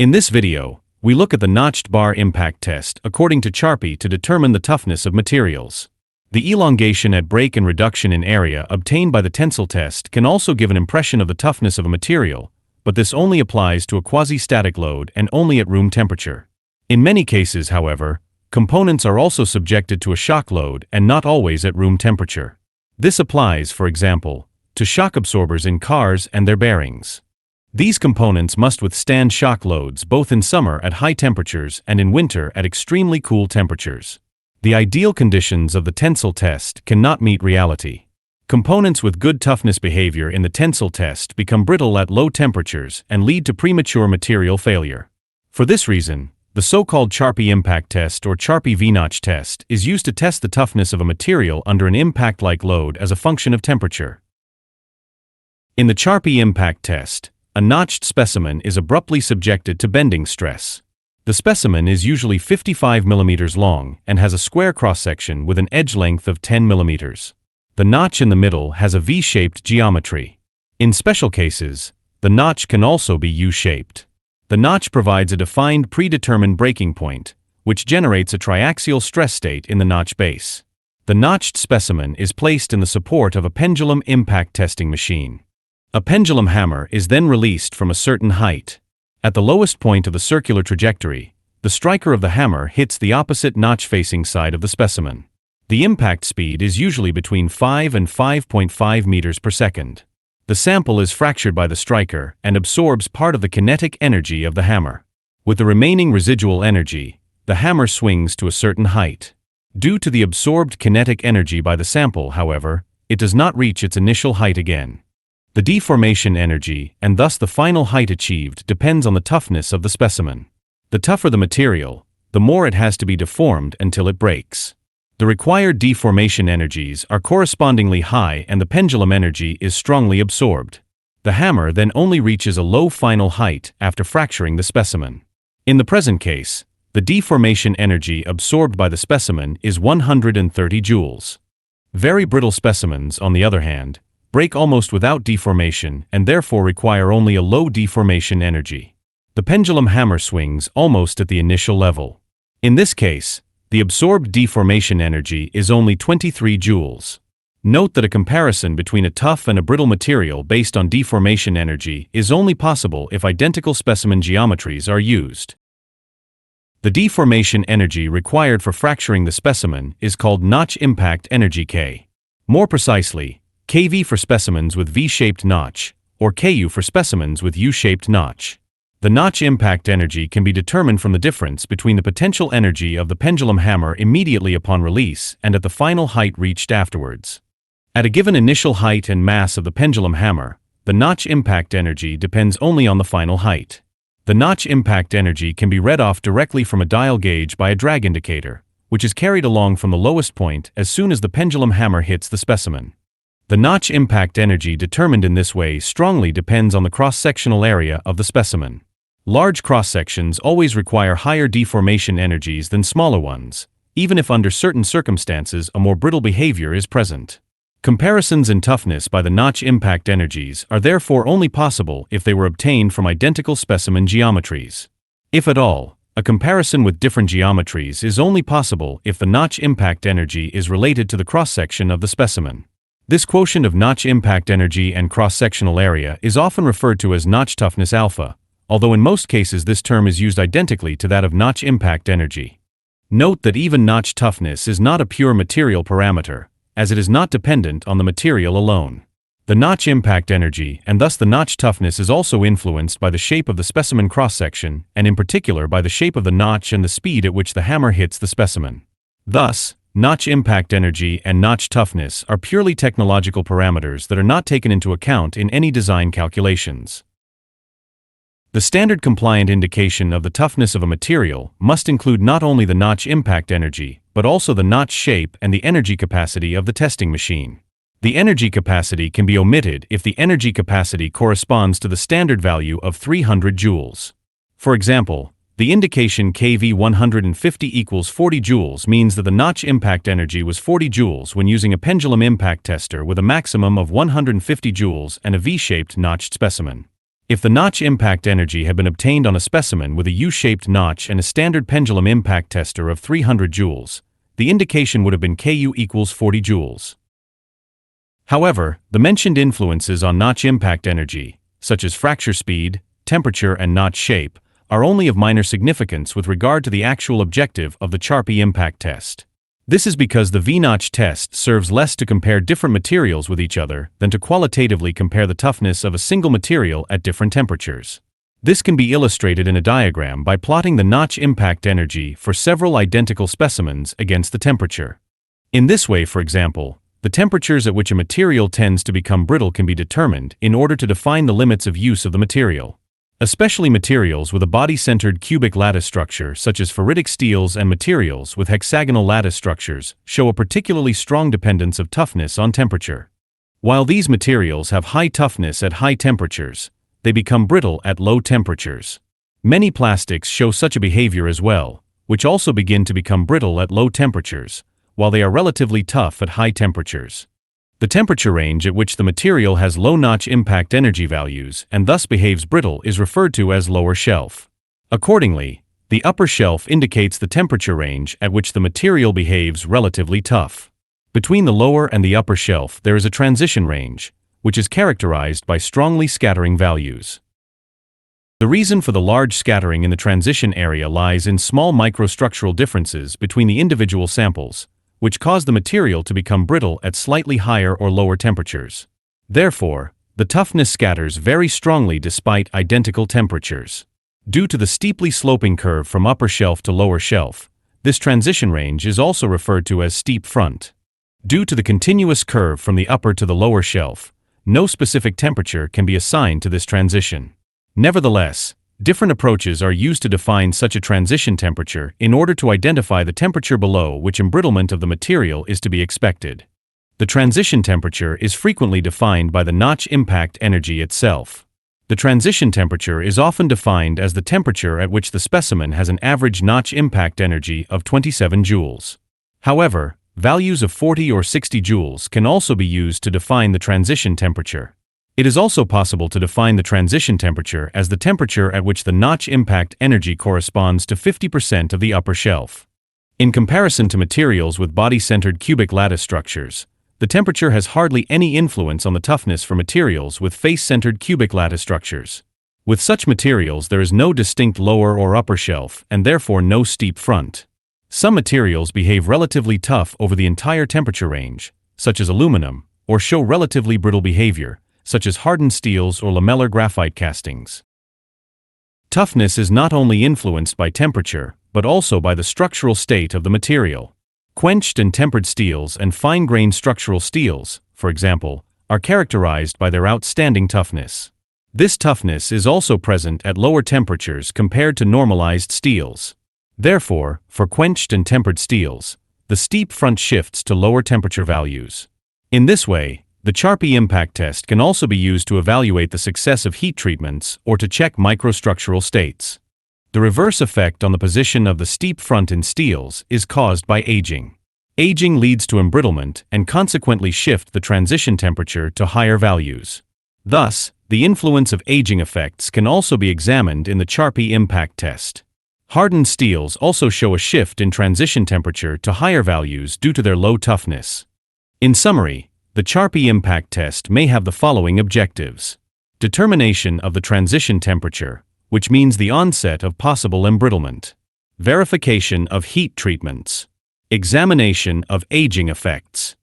In this video, we look at the notched bar impact test according to Charpy to determine the toughness of materials. The elongation at break and reduction in area obtained by the tensile test can also give an impression of the toughness of a material, but this only applies to a quasi-static load and only at room temperature. In many cases, however, components are also subjected to a shock load and not always at room temperature. This applies, for example, to shock absorbers in cars and their bearings. These components must withstand shock loads both in summer at high temperatures and in winter at extremely cool temperatures. The ideal conditions of the tensile test cannot meet reality. Components with good toughness behavior in the tensile test become brittle at low temperatures and lead to premature material failure. For this reason, the so-called Charpy impact test or Charpy V-notch test is used to test the toughness of a material under an impact-like load as a function of temperature. In the Charpy impact test, a notched specimen is abruptly subjected to bending stress. The specimen is usually 55 mm long and has a square cross-section with an edge length of 10 mm. The notch in the middle has a V-shaped geometry. In special cases, the notch can also be U-shaped. The notch provides a defined predetermined breaking point, which generates a triaxial stress state in the notch base. The notched specimen is placed in the support of a pendulum impact testing machine. A pendulum hammer is then released from a certain height. At the lowest point of the circular trajectory, the striker of the hammer hits the opposite notch-facing side of the specimen. The impact speed is usually between 5 and 5.5 meters per second. The sample is fractured by the striker and absorbs part of the kinetic energy of the hammer. With the remaining residual energy, the hammer swings to a certain height. Due to the absorbed kinetic energy by the sample, however, it does not reach its initial height again. The deformation energy, and thus the final height achieved, depends on the toughness of the specimen. The tougher the material, the more it has to be deformed until it breaks. The required deformation energies are correspondingly high and the pendulum energy is strongly absorbed. The hammer then only reaches a low final height after fracturing the specimen. In the present case, the deformation energy absorbed by the specimen is 130 joules. Very brittle specimens, on the other hand, break almost without deformation and therefore require only a low deformation energy. The pendulum hammer swings almost at the initial level. In this case, the absorbed deformation energy is only 23 joules. Note that a comparison between a tough and a brittle material based on deformation energy is only possible if identical specimen geometries are used. The deformation energy required for fracturing the specimen is called notch impact energy K. More precisely, KV for specimens with V-shaped notch, or KU for specimens with U-shaped notch. The notch impact energy can be determined from the difference between the potential energy of the pendulum hammer immediately upon release and at the final height reached afterwards. At a given initial height and mass of the pendulum hammer, the notch impact energy depends only on the final height. The notch impact energy can be read off directly from a dial gauge by a drag indicator, which is carried along from the lowest point as soon as the pendulum hammer hits the specimen. The notch impact energy determined in this way strongly depends on the cross-sectional area of the specimen. Large cross-sections always require higher deformation energies than smaller ones, even if under certain circumstances a more brittle behavior is present. Comparisons in toughness by the notch impact energies are therefore only possible if they were obtained from identical specimen geometries. If at all, a comparison with different geometries is only possible if the notch impact energy is related to the cross-section of the specimen. This quotient of notch impact energy and cross-sectional area is often referred to as notch toughness alpha, although in most cases this term is used identically to that of notch impact energy. Note that even notch toughness is not a pure material parameter, as it is not dependent on the material alone. The notch impact energy and thus the notch toughness is also influenced by the shape of the specimen cross-section and in particular by the shape of the notch and the speed at which the hammer hits the specimen. Thus, notch impact energy and notch toughness are purely technological parameters that are not taken into account in any design calculations. The standard compliant indication of the toughness of a material must include not only the notch impact energy, but also the notch shape and the energy capacity of the testing machine. The energy capacity can be omitted if the energy capacity corresponds to the standard value of 300 joules. For example, the indication KV 150 equals 40 joules means that the notch impact energy was 40 joules when using a pendulum impact tester with a maximum of 150 joules and a V-shaped notched specimen. If the notch impact energy had been obtained on a specimen with a U-shaped notch and a standard pendulum impact tester of 300 joules, the indication would have been Ku equals 40 joules. However, the mentioned influences on notch impact energy, such as fracture speed, temperature, and notch shape, are only of minor significance with regard to the actual objective of the Charpy impact test. This is because the V-notch test serves less to compare different materials with each other than to qualitatively compare the toughness of a single material at different temperatures. This can be illustrated in a diagram by plotting the notch impact energy for several identical specimens against the temperature. In this way, for example, the temperatures at which a material tends to become brittle can be determined in order to define the limits of use of the material. Especially materials with a body-centered cubic lattice structure such as ferritic steels and materials with hexagonal lattice structures show a particularly strong dependence of toughness on temperature. While these materials have high toughness at high temperatures, they become brittle at low temperatures. Many plastics show such a behavior as well, which also begin to become brittle at low temperatures, while they are relatively tough at high temperatures. The temperature range at which the material has low notch impact energy values and thus behaves brittle is referred to as lower shelf. Accordingly, the upper shelf indicates the temperature range at which the material behaves relatively tough. Between the lower and the upper shelf there is a transition range, which is characterized by strongly scattering values. The reason for the large scattering in the transition area lies in small microstructural differences between the individual samples, which cause the material to become brittle at slightly higher or lower temperatures. Therefore, the toughness scatters very strongly despite identical temperatures. Due to the steeply sloping curve from upper shelf to lower shelf, this transition range is also referred to as steep front. Due to the continuous curve from the upper to the lower shelf, no specific temperature can be assigned to this transition. Nevertheless, different approaches are used to define such a transition temperature in order to identify the temperature below which embrittlement of the material is to be expected. The transition temperature is frequently defined by the notch impact energy itself. The transition temperature is often defined as the temperature at which the specimen has an average notch impact energy of 27 joules. However, values of 40 or 60 joules can also be used to define the transition temperature. It is also possible to define the transition temperature as the temperature at which the notch impact energy corresponds to 50% of the upper shelf. In comparison to materials with body-centered cubic lattice structures, the temperature has hardly any influence on the toughness for materials with face-centered cubic lattice structures. With such materials there is no distinct lower or upper shelf and therefore no steep front. Some materials behave relatively tough over the entire temperature range, such as aluminum, or show relatively brittle behavior, such as hardened steels or lamellar graphite castings. Toughness is not only influenced by temperature, but also by the structural state of the material. Quenched and tempered steels and fine-grained structural steels, for example, are characterized by their outstanding toughness. This toughness is also present at lower temperatures compared to normalized steels. Therefore, for quenched and tempered steels, the steep front shifts to lower temperature values. In this way, the Charpy impact test can also be used to evaluate the success of heat treatments or to check microstructural states. The reverse effect on the position of the steep front in steels is caused by aging. Aging leads to embrittlement and consequently shift the transition temperature to higher values. Thus, the influence of aging effects can also be examined in the Charpy impact test. Hardened steels also show a shift in transition temperature to higher values due to their low toughness. In summary, the Charpy impact test may have the following objectives: determination of the transition temperature, which means the onset of possible embrittlement; verification of heat treatments; examination of aging effects.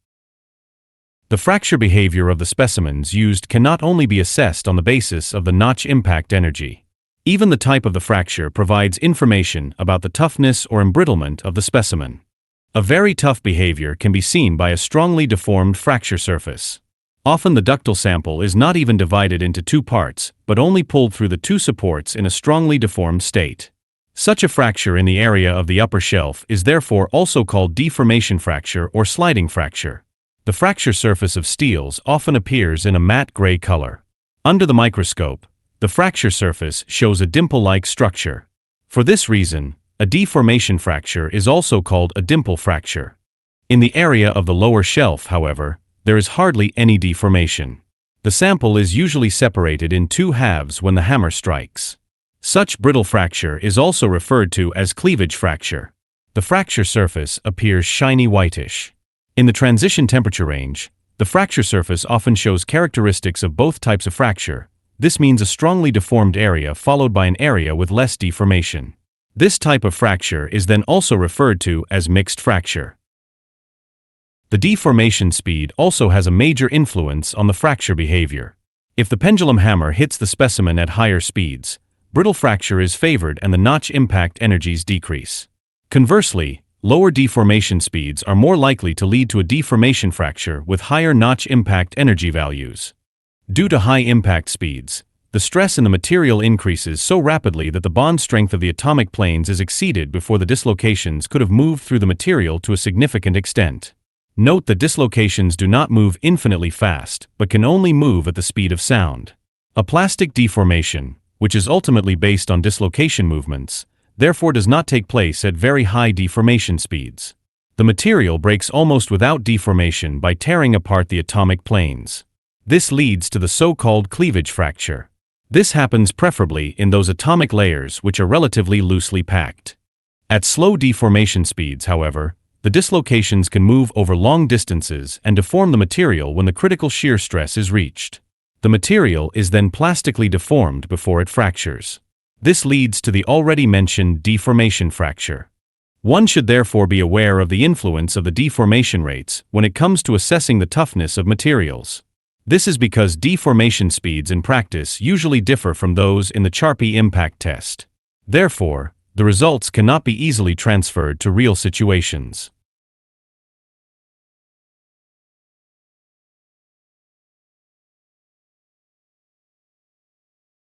The fracture behavior of the specimens used can not only be assessed on the basis of the notch impact energy. Even the type of the fracture provides information about the toughness or embrittlement of the specimen. A very tough behavior can be seen by a strongly deformed fracture surface. Often the ductile sample is not even divided into two parts, but only pulled through the two supports in a strongly deformed state. Such a fracture in the area of the upper shelf is therefore also called deformation fracture or sliding fracture. The fracture surface of steels often appears in a matte gray color. Under the microscope, the fracture surface shows a dimple-like structure. For this reason, a deformation fracture is also called a dimple fracture. In the area of the lower shelf, however, there is hardly any deformation. The sample is usually separated in two halves when the hammer strikes. Such brittle fracture is also referred to as cleavage fracture. The fracture surface appears shiny whitish. In the transition temperature range, the fracture surface often shows characteristics of both types of fracture. This means a strongly deformed area followed by an area with less deformation. This type of fracture is then also referred to as mixed fracture. The deformation speed also has a major influence on the fracture behavior. If the pendulum hammer hits the specimen at higher speeds, brittle fracture is favored and the notch impact energies decrease. Conversely, lower deformation speeds are more likely to lead to a deformation fracture with higher notch impact energy values. Due to high impact speeds, the stress in the material increases so rapidly that the bond strength of the atomic planes is exceeded before the dislocations could have moved through the material to a significant extent. Note that dislocations do not move infinitely fast, but can only move at the speed of sound. A plastic deformation, which is ultimately based on dislocation movements, therefore does not take place at very high deformation speeds. The material breaks almost without deformation by tearing apart the atomic planes. This leads to the so-called cleavage fracture. This happens preferably in those atomic layers which are relatively loosely packed. At slow deformation speeds, however, the dislocations can move over long distances and deform the material when the critical shear stress is reached. The material is then plastically deformed before it fractures. This leads to the already mentioned deformation fracture. One should therefore be aware of the influence of the deformation rates when it comes to assessing the toughness of materials. This is because deformation speeds in practice usually differ from those in the Charpy impact test. Therefore, the results cannot be easily transferred to real situations.